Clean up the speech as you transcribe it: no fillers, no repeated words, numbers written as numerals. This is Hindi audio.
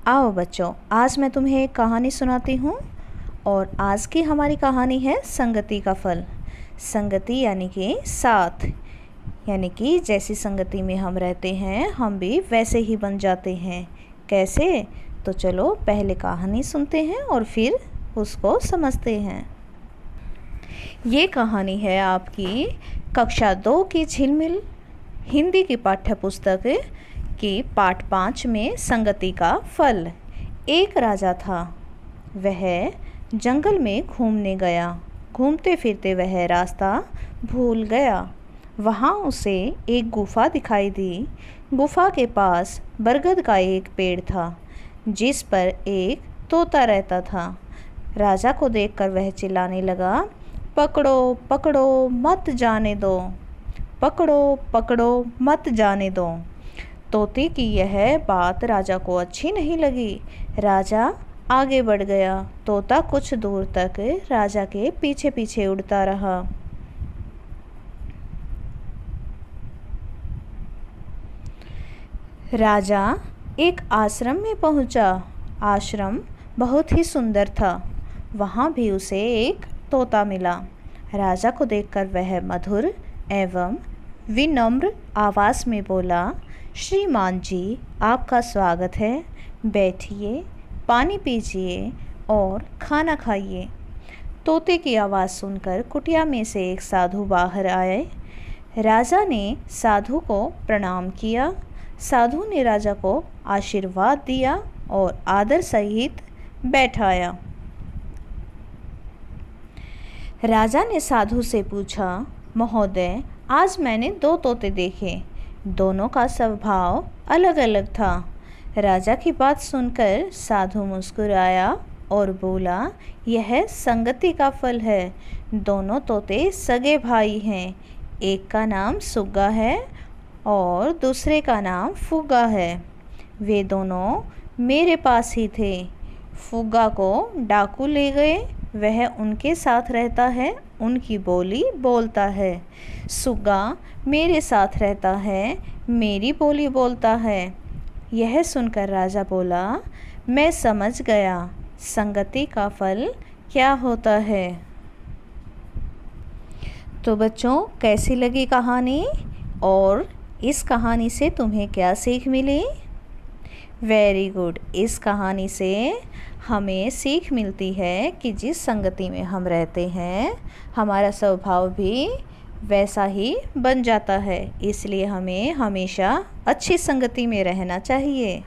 आओ बच्चों, आज मैं तुम्हें एक कहानी सुनाती हूँ और आज की हमारी कहानी है संगति का फल। संगति यानी कि साथ, यानी कि जैसी संगति में हम रहते हैं हम भी वैसे ही बन जाते हैं। कैसे? तो चलो पहले कहानी सुनते हैं और फिर उसको समझते हैं। ये कहानी है आपकी कक्षा 2 की झिलमिल हिंदी की पाठ्य पुस्तक कि पाठ 5 में संगति का फल। एक राजा था, वह जंगल में घूमने गया। घूमते फिरते वह रास्ता भूल गया। वहाँ उसे एक गुफा दिखाई दी। गुफा के पास बरगद का एक पेड़ था जिस पर एक तोता रहता था। राजा को देखकर वह चिल्लाने लगा, पकड़ो पकड़ो मत जाने दो, पकड़ो पकड़ो मत जाने दो। तोते की यह बात राजा को अच्छी नहीं लगी। राजा आगे बढ़ गया। तोता कुछ दूर तक राजा के पीछे पीछे उड़ता रहा। राजा एक आश्रम में पहुंचा। आश्रम बहुत ही सुंदर था। वहां भी उसे एक तोता मिला। राजा को देखकर वह मधुर एवं विनम्र आवाज में बोला, श्रीमान जी, आपका स्वागत है। बैठिए, पानी पीजिए और खाना खाइए। तोते की आवाज़ सुनकर कुटिया में से एक साधु बाहर आए। राजा ने साधु को प्रणाम किया। साधु ने राजा को आशीर्वाद दिया और आदर सहित बैठाया। राजा ने साधु से पूछा, महोदय, आज मैंने 2 तोते देखे। दोनों का स्वभाव अलग अलग था। राजा की बात सुनकर साधु मुस्कुराया और बोला, यह संगति का फल है। दोनों तोते सगे भाई हैं। एक का नाम सुग्गा है और दूसरे का नाम फुग्गा है। वे दोनों मेरे पास ही थे। फुग्गा को डाकू ले गए। वह उनके साथ रहता है, उनकी बोली बोलता है। सुग्गा मेरे साथ रहता है, मेरी बोली बोलता है। यह सुनकर राजा बोला, मैं समझ गया संगति का फल क्या होता है। तो बच्चों, कैसी लगी कहानी और इस कहानी से तुम्हें क्या सीख मिली? Very good. इस कहानी से हमें सीख मिलती है कि जिस संगति में हम रहते हैं हमारा स्वभाव भी वैसा ही बन जाता है। इसलिए हमें हमेशा अच्छी संगति में रहना चाहिए।